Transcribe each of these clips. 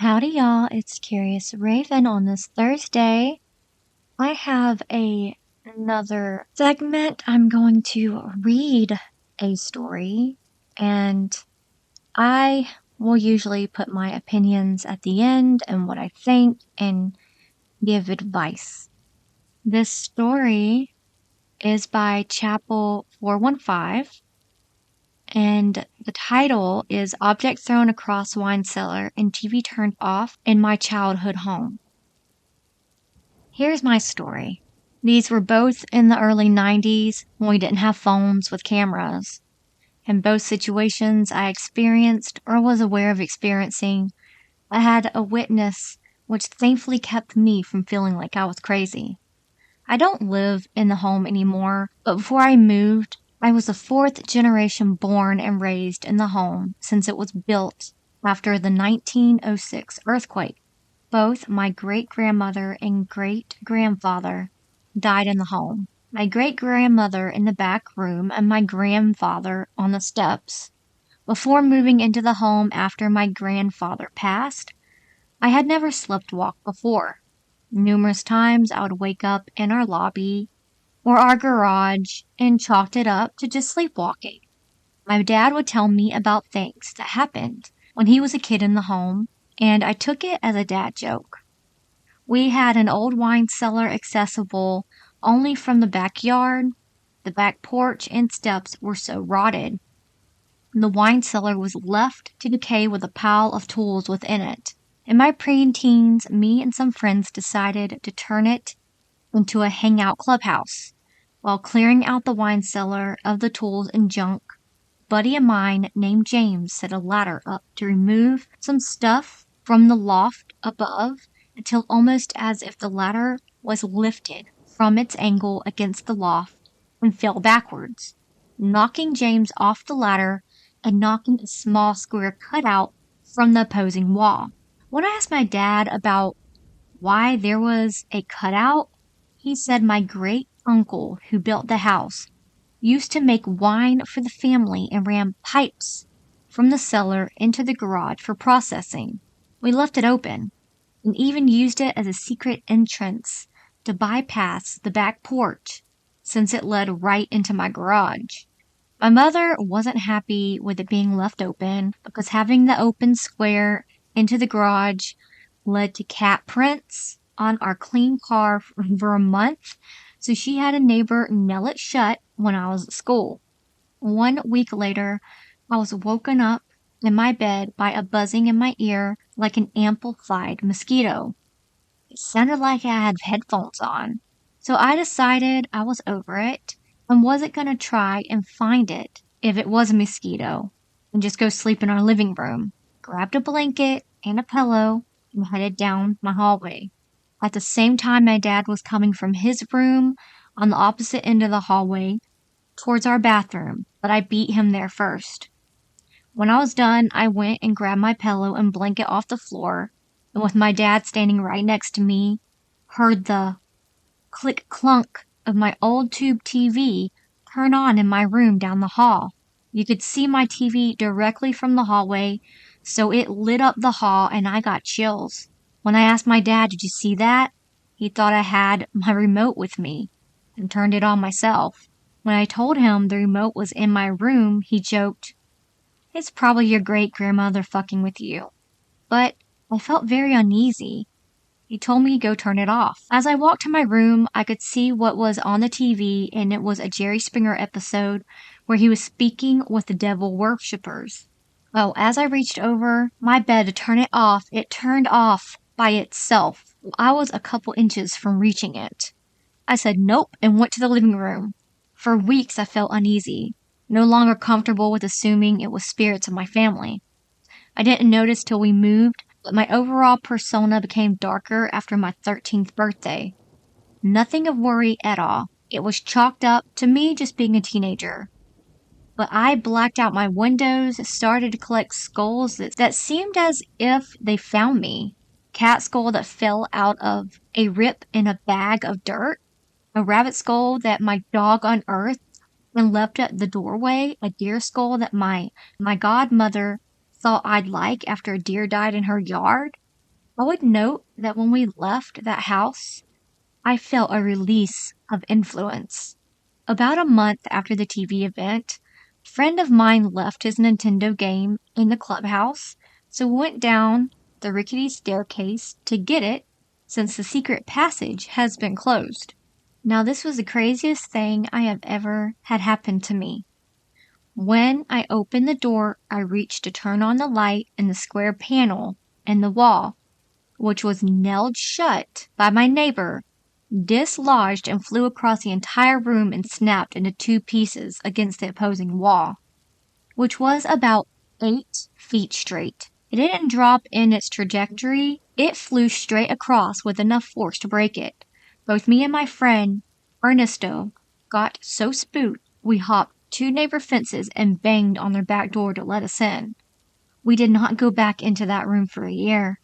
Howdy, y'all. It's Curious Raven on this Thursday. I have another segment. I'm going to read a story, and I will usually put my opinions at the end and what I think and give advice. This story is by Chapel 415. And the title is Object Thrown Across Wine Cellar and TV Turned Off in My Childhood Home. Here's my story. These were both in the early 90s when we didn't have phones with cameras. In both situations I experienced or was aware of experiencing, I had a witness which thankfully kept me from feeling like I was crazy. I don't live in the home anymore, but before I moved, I was the fourth generation born and raised in the home since it was built after the 1906 earthquake. Both my great-grandmother and great-grandfather died in the home. My great-grandmother in the back room and my grandfather on the steps. Before moving into the home after my grandfather passed, I had never sleptwalked before. Numerous times I would wake up in our lobby or our garage and chalked it up to just sleepwalking. My dad would tell me about things that happened when he was a kid in the home, and I took it as a dad joke. We had an old wine cellar accessible only from the backyard. The back porch and steps were so rotted. The wine cellar was left to decay with a pile of tools within it. In my preteens, me and some friends decided to turn it into a hangout clubhouse. While clearing out the wine cellar of the tools and junk, a buddy of mine named James set a ladder up to remove some stuff from the loft above until almost as if the ladder was lifted from its angle against the loft and fell backwards, knocking James off the ladder and knocking a small square cutout from the opposing wall. When I asked my dad about why there was a cutout, he said my great-uncle who built the house used to make wine for the family and ran pipes from the cellar into the garage for processing. We left it open and even used it as a secret entrance to bypass the back porch since it led right into my garage. My mother wasn't happy with it being left open because having the open square into the garage led to cat prints on our clean car for a month, so she had a neighbor nail it shut when I was at school. 1 week later, I was woken up in my bed by a buzzing in my ear like an amplified mosquito. It sounded like I had headphones on, so I decided I was over it and wasn't going to try and find it if it was a mosquito and just go sleep in our living room. Grabbed a blanket and a pillow and headed down my hallway. At the same time, my dad was coming from his room on the opposite end of the hallway towards our bathroom, but I beat him there first. When I was done, I went and grabbed my pillow and blanket off the floor, and with my dad standing right next to me, heard the click-clunk of my old tube TV turn on in my room down the hall. You could see my TV directly from the hallway, so it lit up the hall and I got chills. When I asked my dad, "Did you see that?" he thought I had my remote with me and turned it on myself. When I told him the remote was in my room, he joked, "It's probably your great-grandmother fucking with you." But I felt very uneasy. He told me to go turn it off. As I walked to my room, I could see what was on the TV, and it was a Jerry Springer episode where he was speaking with the devil worshippers. Well, as I reached over my bed to turn it off, it turned off by itself. I was a couple inches from reaching it. I said nope and went to the living room. For weeks I felt uneasy, no longer comfortable with assuming it was spirits of my family. I didn't notice till we moved, but my overall persona became darker after my 13th birthday. Nothing of worry at all. It was chalked up to me just being a teenager. But I blacked out my windows, started to collect skulls that seemed as if they found me. Cat skull that fell out of a rip in a bag of dirt. A rabbit skull that my dog unearthed and left at the doorway. A deer skull that my godmother thought I'd like after a deer died in her yard. I would note that when we left that house, I felt a release of influence. About a month after the TV event, a friend of mine left his Nintendo game in the clubhouse, so we went down the rickety staircase to get it since the secret passage has been closed. Now, this was the craziest thing I have ever had happen to me. When I opened the door, I reached to turn on the light in the square panel in the wall, which was nailed shut by my neighbor, dislodged and flew across the entire room and snapped into two pieces against the opposing wall, which was about 8 feet straight. It didn't drop in its trajectory, it flew straight across with enough force to break it. Both me and my friend, Ernesto, got so spooked we hopped 2 neighbor fences and banged on their back door to let us in. We did not go back into that room for a year.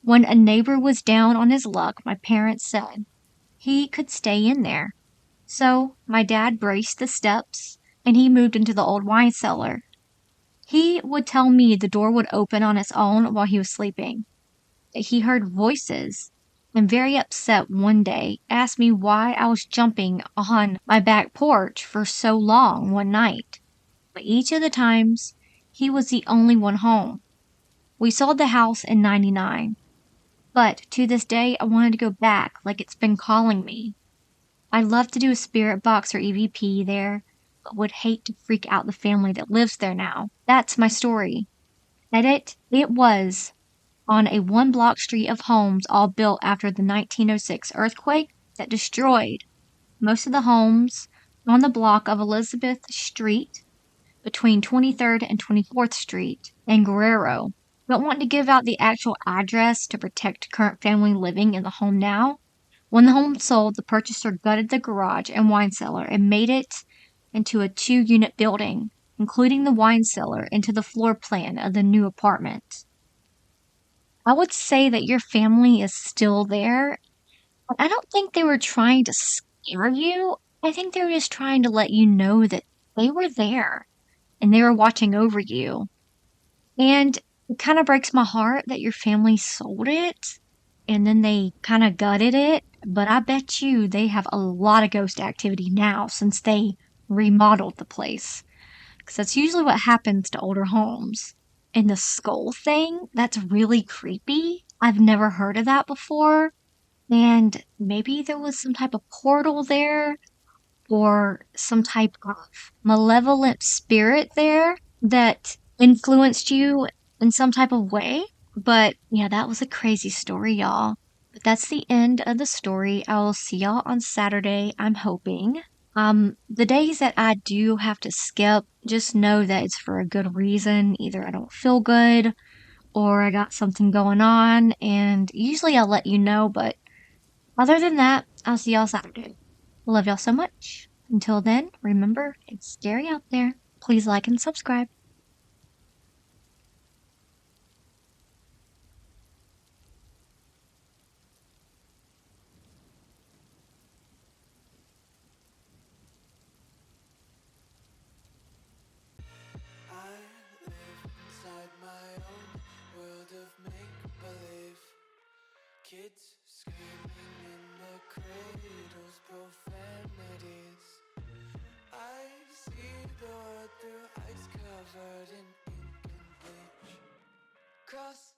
When a neighbor was down on his luck, my parents said he could stay in there. So my dad braced the steps and he moved into the old wine cellar. He would tell me the door would open on its own while he was sleeping, that he heard voices, and very upset one day asked me why I was jumping on my back porch for so long one night. But each of the times, he was the only one home. We sold the house in '99. But to this day, I wanted to go back like it's been calling me. I'd love to do a spirit box or EVP there, but would hate to freak out the family that lives there now. That's my story. Edit, it was on a 1-block street of homes all built after the 1906 earthquake that destroyed most of the homes on the block of Elizabeth Street between 23rd and 24th Street in Guerrero. Don't want to give out the actual address to protect current family living in the home now. When the home sold, the purchaser gutted the garage and wine cellar and made it into a 2-unit building, including the wine cellar into the floor plan of the new apartment. I would say that your family is still there. I don't think they were trying to scare you. I think they were just trying to let you know that they were there and they were watching over you. And it kind of breaks my heart that your family sold it and then they kind of gutted it. But I bet you they have a lot of ghost activity now since they remodeled the place. Because that's usually what happens to older homes. And the skull thing, that's really creepy. I've never heard of that before. And maybe there was some type of portal there or some type of malevolent spirit there that influenced you in some type of way. But yeah, that was a crazy story, y'all. But that's the end of the story. I will see y'all on Saturday, I'm hoping. The days that I do have to skip, just know that it's for a good reason. Either I don't feel good or I got something going on, and usually I'll let you know, but other than that, I'll see y'all Saturday. Love y'all so much. Until then, remember, it's scary out there. Please like and subscribe. I live inside my own world of make-believe. Kids screaming in the cradles, profanities. I see the world through ice covered in ink and bleach. Cross